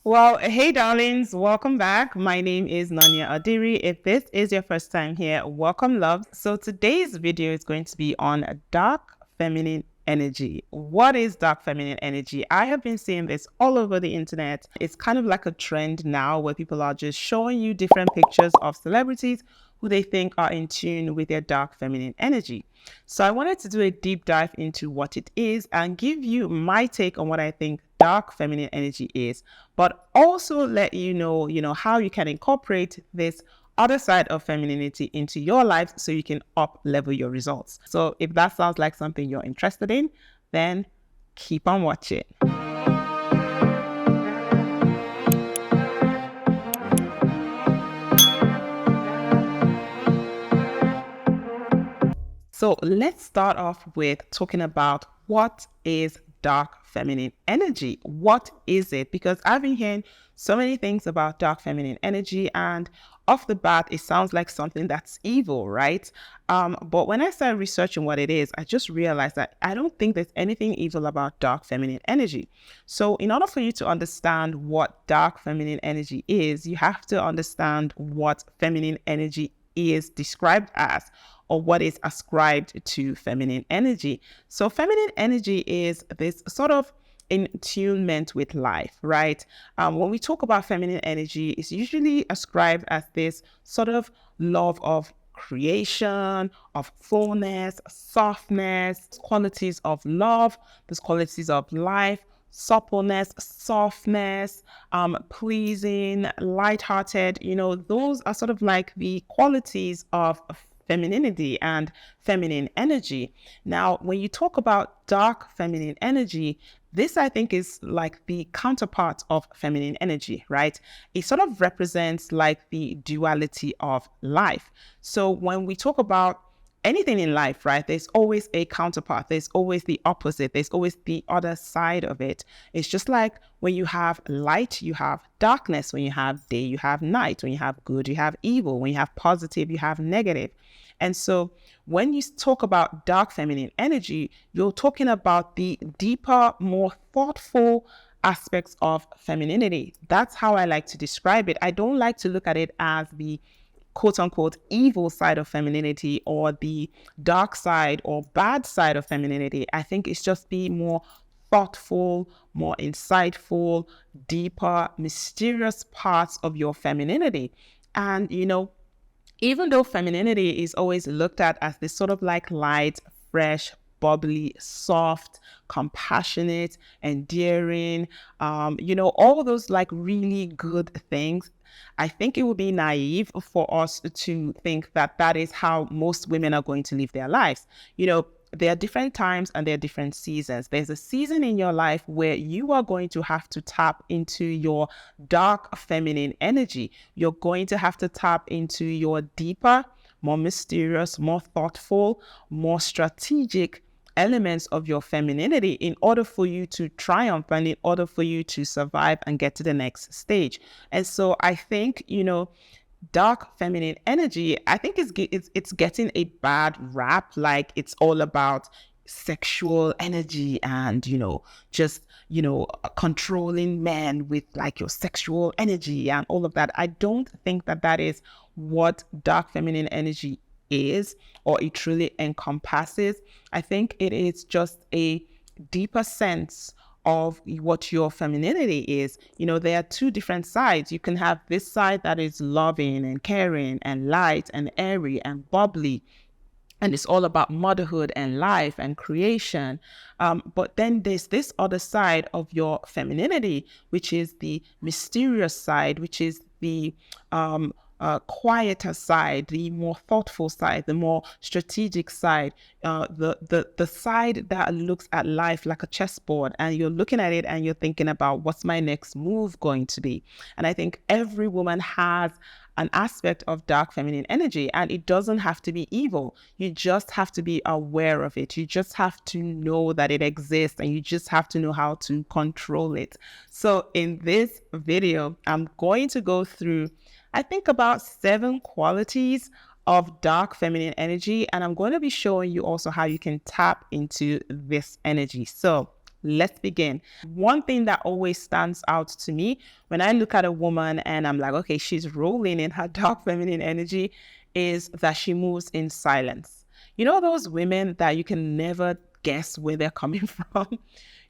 Well, hey, darlings, welcome back. My name is Nanya Adiri. If this is your first time here, welcome, love. So, today's video is going to be on dark feminine energy. What is dark feminine energy? I have been seeing this all over the internet. It's kind of like a trend now where people are just showing you different pictures of celebrities who they think are in tune with their dark feminine energy. So I wanted to do a deep dive into what it is and give you my take on what I think dark feminine energy is, but also let you know how you can incorporate this other side of femininity into your life so you can up level your results. So if that sounds like something you're interested in, then keep on watching. So let's start off with talking about what is dark feminine energy. What is it? Because I've been hearing so many things about dark feminine energy, and off the bat, it sounds like something that's evil, right? But when I started researching what it is, I just realized that I don't think there's anything evil about dark feminine energy. So, in order for you to understand what dark feminine energy is, you have to understand what feminine energy is described as, or what is ascribed to feminine energy. So, feminine energy is this sort of in attunement with life, right? When we talk about feminine energy, it's usually ascribed as this sort of love of creation, of fullness, softness, qualities of love, those qualities of life, suppleness, softness, pleasing, lighthearted. Those are sort of like the qualities of femininity and feminine energy. Now, when you talk about dark feminine energy, this I think is like the counterpart of feminine energy, right? It sort of represents like the duality of life. So when we talk about anything in life, right, there's always a counterpart, there's always the opposite, there's always the other side of it. It's just like when you have light, you have darkness. When you have day, you have night. When you have good, you have evil. When you have positive, you have negative. And so when you talk about dark feminine energy, you're talking about the deeper, more thoughtful aspects of femininity. That's how I like to describe it. I don't like to look at it as the quote unquote evil side of femininity or the dark side or bad side of femininity. I think it's just the more thoughtful, more insightful, deeper, mysterious parts of your femininity. And, even though femininity is always looked at as this sort of like light, fresh, bubbly, soft, compassionate, endearing, all those like really good things, I think it would be naive for us to think that that is how most women are going to live their lives. There are different times and there are different seasons. There's a season in your life where you are going to have to tap into your dark feminine energy. You're going to have to tap into your deeper, more mysterious, more thoughtful, more strategic elements of your femininity in order for you to triumph and in order for you to survive and get to the next stage. And so I think, dark feminine energy, I think it's getting a bad rap. Like it's all about sexual energy and just controlling men with like your sexual energy and all of that. I don't think that that is what dark feminine energy is, or it truly encompasses. I think it is just a deeper sense of what your femininity is. There are two different sides. You can have this side that is loving and caring and light and airy and bubbly, and it's all about motherhood and life and creation. But then there's this other side of your femininity, which is the mysterious side, which is the quieter side, the more thoughtful side, the more strategic side, the side that looks at life like a chessboard, and you're looking at it and you're thinking about what's my next move going to be. And I think every woman has an aspect of dark feminine energy, and it doesn't have to be evil. You just have to be aware of it. You just have to know that it exists, and you just have to know how to control it. So in this video, I'm going to go through, I think, about 7 qualities of dark feminine energy, and I'm going to be showing you also how you can tap into this energy. So let's begin. One thing that always stands out to me when I look at a woman and I'm like, okay, she's rolling in her dark feminine energy, is that she moves in silence. You know, those women that you can never guess where they're coming from?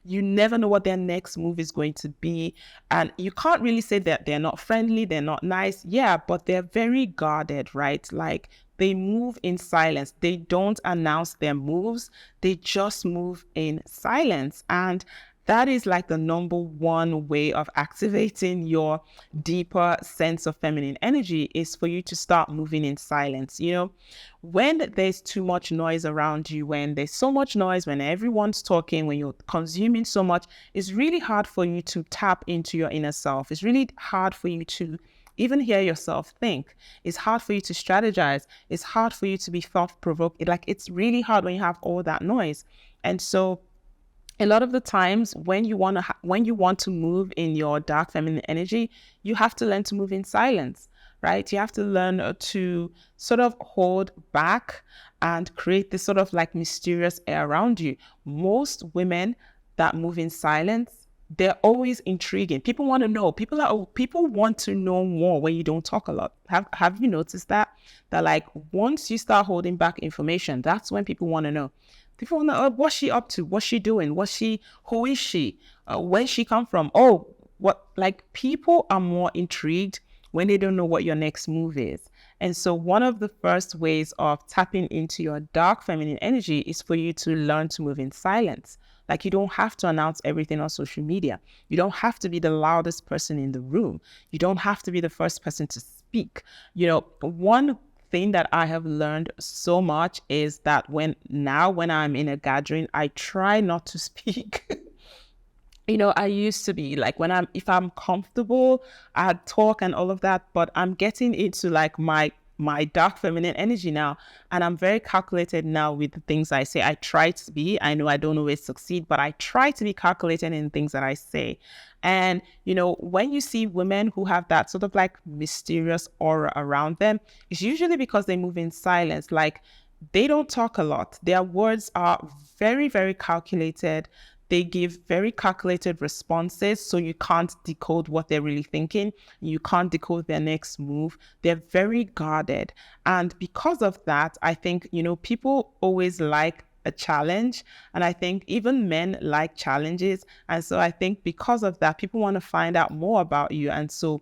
You never know what their next move is going to be. And you can't really say that they're not friendly, they're not nice. Yeah, but they're very guarded, right? Like they move in silence. They don't announce their moves, they just move in silence. And that is like the number one way of activating your deeper sense of feminine energy, is for you to start moving in silence. You know, when there's too much noise around you, when there's so much noise, when everyone's talking, when you're consuming so much, it's really hard for you to tap into your inner self. It's really hard for you to even hear yourself think. It's hard for you to strategize. It's hard for you to be thought-provoked. Like, it's really hard when you have all that noise. And so a lot of the times when you want to when you want to move in your dark feminine energy, you have to learn to move in silence, right? You have to learn to sort of hold back and create this sort of like mysterious air around you. Most women that move in silence, they're always intriguing. People want to know. People want to know more when you don't talk a lot. Have you noticed that? That like once you start holding back information, that's when people want to know. People want to know, what's she up to? What's she doing? Who is she? Where's she come from? Oh, what, like people are more intrigued when they don't know what your next move is. And so one of the first ways of tapping into your dark feminine energy is for you to learn to move in silence. Like you don't have to announce everything on social media. You don't have to be the loudest person in the room. You don't have to be the first person to speak. You know, one thing that I have learned so much is that when I'm in a gathering, I try not to speak. You know, I used to be like if I'm comfortable, I'd talk and all of that, but I'm getting into like my dark feminine energy now, and I'm very calculated now with the things I say. I try to be. I know I don't always succeed, but I try to be calculated in things that I say. And you know, when you see women who have that sort of like mysterious aura around them, it's usually because they move in silence. Like they don't talk a lot. Their words are very, very calculated. They give very calculated responses, so you can't decode what they're really thinking. You can't decode their next move. They're very guarded. And because of that, I think, you know, people always like a challenge. And I think even men like challenges. And so I think because of that, people want to find out more about you. And so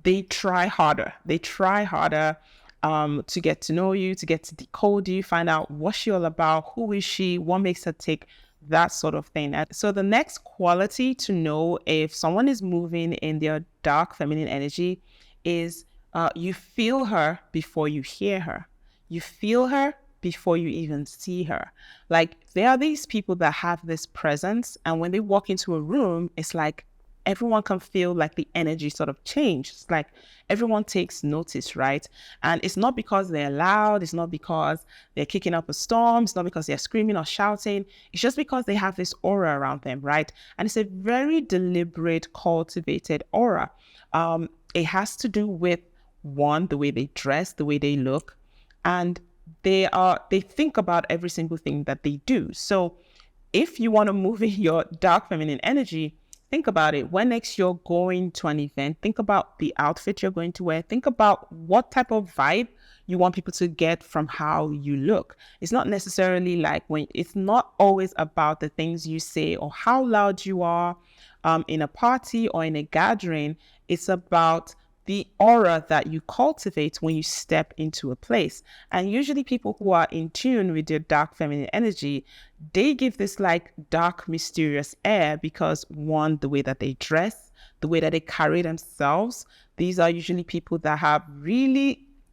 they try harder. They try harder to get to know you, to get to decode you, find out what's she all about, who is she, what makes her tick, that sort of thing. And so the next quality to know if someone is moving in their dark feminine energy is you feel her before you hear her. You feel her before you even see her. Like there are these people that have this presence, and when they walk into a room, it's like everyone can feel like the energy sort of change. It's like everyone takes notice, right? And it's not because they're loud. It's not because they're kicking up a storm. It's not because they're screaming or shouting. It's just because they have this aura around them, right? And it's a very deliberate, cultivated aura. It has to do with one, the way they dress, the way they look, and they think about every single thing that they do. So if you want to move in your dark feminine energy, think about it. When next you're going to an event, think about the outfit you're going to wear. Think about what type of vibe you want people to get from how you look. It's not necessarily like it's not always about the things you say or how loud you are in a party or in a gathering. It's about the aura that you cultivate when you step into a place. And usually people who are in tune with their dark feminine energy, they give this like dark, mysterious air because one, the way that they dress, the way that they carry themselves. These are usually people that have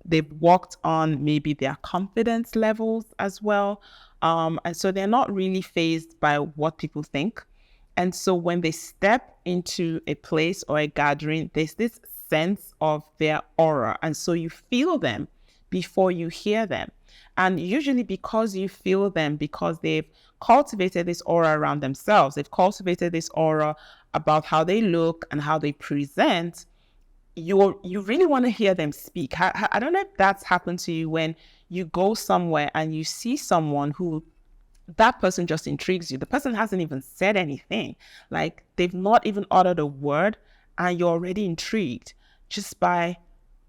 they've worked on maybe their confidence levels as well. And so they're not really fazed by what people think. And so when they step into a place or a gathering, there's this sense of their aura. And so you feel them before you hear them. And usually because you feel them, because they've cultivated this aura around themselves, they've cultivated this aura about how they look and how they present, you really want to hear them speak. I don't know if that's happened to you when you go somewhere and you see someone who that person just intrigues you. The person hasn't even said anything. Like, they've not even uttered a word, and you're already intrigued just by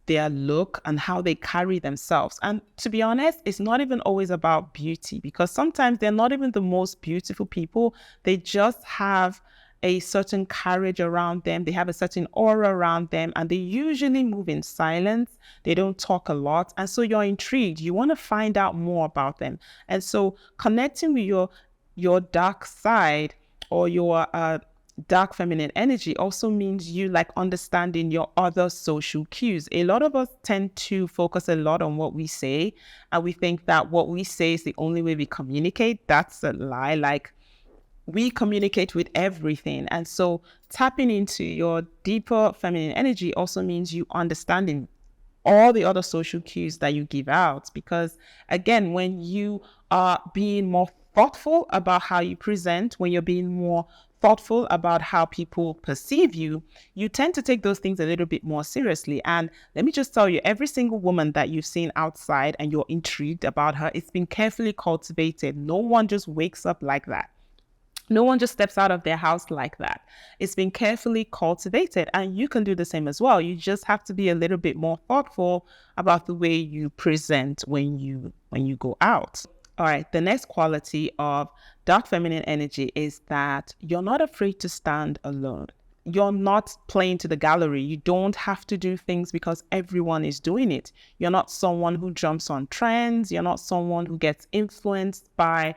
their look and how they carry themselves. And to be honest, it's not even always about beauty, because sometimes they're not even the most beautiful people. They just have a certain courage around them. They have a certain aura around them, and they usually move in silence. They don't talk a lot. And so you're intrigued. You want to find out more about them. And so connecting with your dark side, or your dark feminine energy, also means you like understanding your other social cues. A lot of us tend to focus a lot on what we say, and we think that what we say is the only way we communicate. That's a lie. Like, we communicate with everything. And so tapping into your deeper feminine energy also means you understanding all the other social cues that you give out. Because again, when you are being more thoughtful about how you present, when you're being more thoughtful about how people perceive you, you tend to take those things a little bit more seriously. And let me just tell you, every single woman that you've seen outside and you're intrigued about her, it's been carefully cultivated. No one just wakes up like that. No one just steps out of their house like that. It's been carefully cultivated, and you can do the same as well. You just have to be a little bit more thoughtful about the way you present when you go out. All right, the next quality of dark feminine energy is that you're not afraid to stand alone. You're not playing to the gallery. You don't have to do things because everyone is doing it. You're not someone who jumps on trends. You're not someone who gets influenced by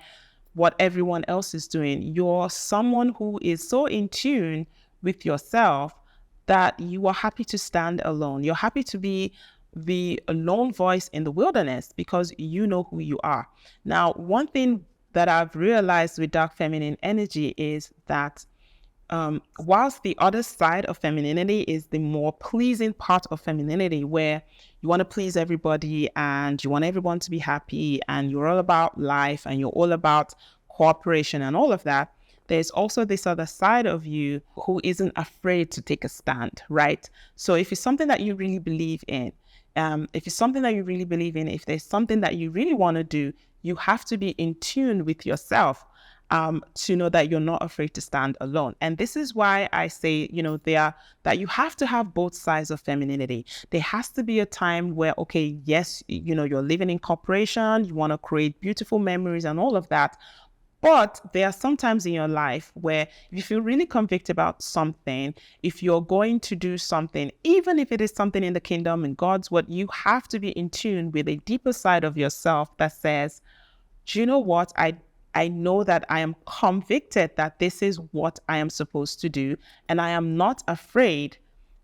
what everyone else is doing. You're someone who is so in tune with yourself that you are happy to stand alone. You're happy to be the lone voice in the wilderness because you know who you are. Now, one thing that I've realized with dark feminine energy is that whilst the other side of femininity is the more pleasing part of femininity, where you want to please everybody and you want everyone to be happy and you're all about life and you're all about cooperation and all of that, there's also this other side of you who isn't afraid to take a stand, right? So if it's something that you really believe in, if it's something that you really believe in, if there's something that you really want to do, you have to be in tune with yourself to know that you're not afraid to stand alone. And this is why I say, that you have to have both sides of femininity. There has to be a time where, okay, yes, you're living in cooperation, you want to create beautiful memories and all of that. But there are some times in your life where if you feel really convicted about something, if you're going to do something, even if it is something in the kingdom and God's word, you have to be in tune with a deeper side of yourself that says, do you know what? I know that I am convicted that this is what I am supposed to do. And I am not afraid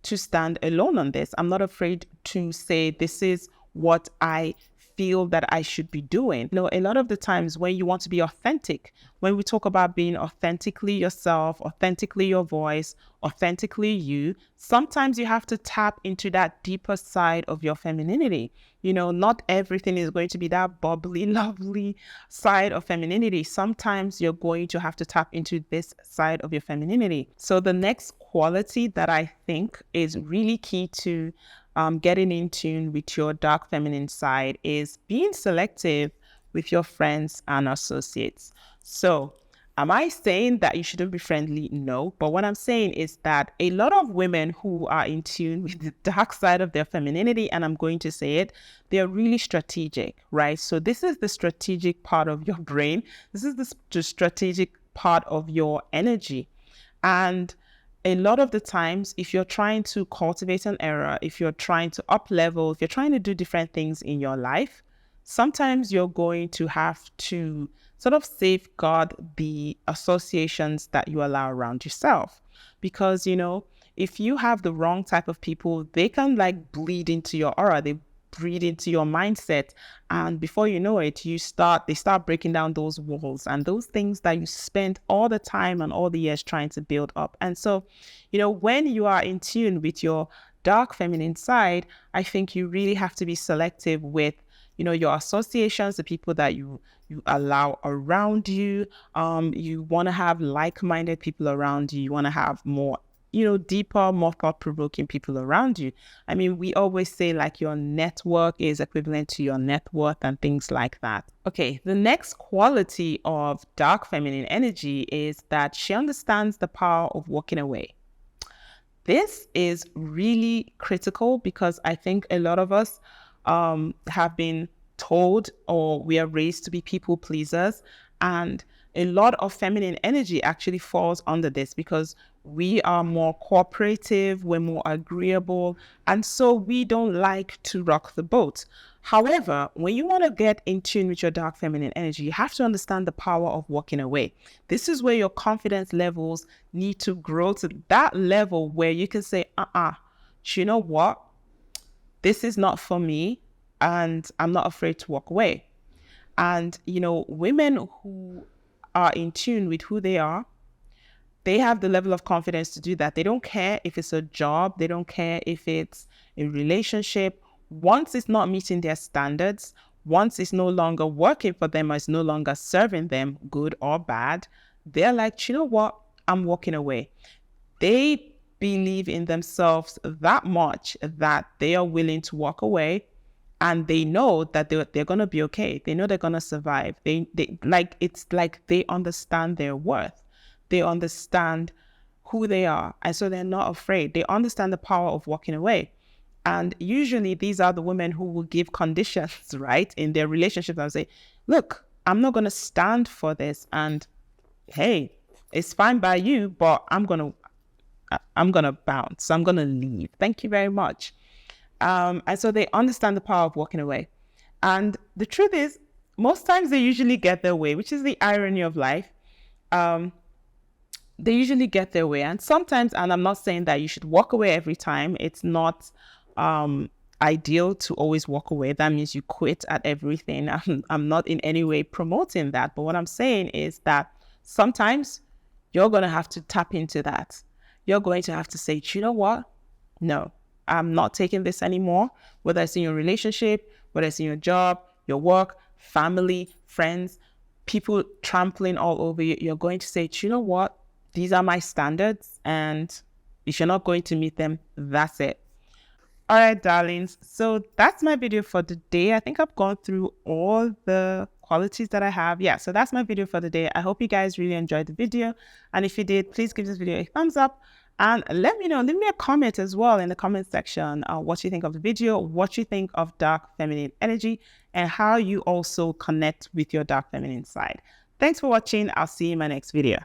to stand alone on this. I'm not afraid to say this is what I feel that I should be doing. A lot of the times when you want to be authentic, when we talk about being authentically yourself, authentically your voice, authentically you, sometimes you have to tap into that deeper side of your femininity. Not everything is going to be that bubbly, lovely side of femininity. Sometimes you're going to have to tap into this side of your femininity. So the next quality that I think is really key to getting in tune with your dark feminine side is being selective with your friends and associates. So, am I saying that you shouldn't be friendly? No. But what I'm saying is that a lot of women who are in tune with the dark side of their femininity, and I'm going to say it, they're really strategic, right? So this is the strategic part of your brain. This is the strategic part of your energy. And a lot of the times, if you're trying to cultivate an era, if you're trying to up level, if you're trying to do different things in your life, sometimes you're going to have to sort of safeguard the associations that you allow around yourself. Because, if you have the wrong type of people, they can like bleed into your aura. They breed into your mindset, and before you know it, they start breaking down those walls and those things that you spent all the time and all the years trying to build up. And so, when you are in tune with your dark feminine side, I think you really have to be selective with your associations, the people that you allow around you. You want to have like-minded people around you. You want to have more deeper, more thought-provoking people around you. I mean, we always say like your network is equivalent to your net worth and things like that. Okay, the next quality of dark feminine energy is that she understands the power of walking away. This is really critical because I think a lot of us have been told or we are raised to be people pleasers. And a lot of feminine energy actually falls under this because we are more cooperative, we're more agreeable, and so we don't like to rock the boat. However, when you want to get in tune with your dark feminine energy, you have to understand the power of walking away. This is where your confidence levels need to grow to that level where you can say, you know what? This is not for me, and I'm not afraid to walk away. And, women who are in tune with who they are, they have the level of confidence to do that. They don't care if it's a job. They don't care if it's a relationship. Once it's not meeting their standards, once it's no longer working for them or it's no longer serving them, good or bad, they're like, you know what? I'm walking away. They believe in themselves that much that they are willing to walk away, and they know that they're going to be okay. They know they're going to survive. It's like they understand their worth. They understand who they are. And so they're not afraid. They understand the power of walking away. And usually these are the women who will give conditions, right, in their relationships and say, look, I'm not going to stand for this. And hey, it's fine by you, but I'm going to bounce. I'm going to leave. Thank you very much. And so they understand the power of walking away. And the truth is, most times they usually get their way, which is the irony of life. They usually get their way. And sometimes, and I'm not saying that you should walk away every time. It's not ideal to always walk away. That means you quit at everything. I'm not in any way promoting that. But what I'm saying is that sometimes you're going to have to tap into that. You're going to have to say, you know what? No, I'm not taking this anymore. Whether it's in your relationship, whether it's in your job, your work, family, friends, people trampling all over you, you're going to say, you know what? These are my standards, and if you're not going to meet them, that's it. All right, darlings. So that's my video for the day. I think I've gone through all the qualities that I have. Yeah, so that's my video for the day. I hope you guys really enjoyed the video. And if you did, please give this video a thumbs up. And let me know, leave me a comment as well in the comment section what you think of the video, what you think of dark feminine energy, and how you also connect with your dark feminine side. Thanks for watching. I'll see you in my next video.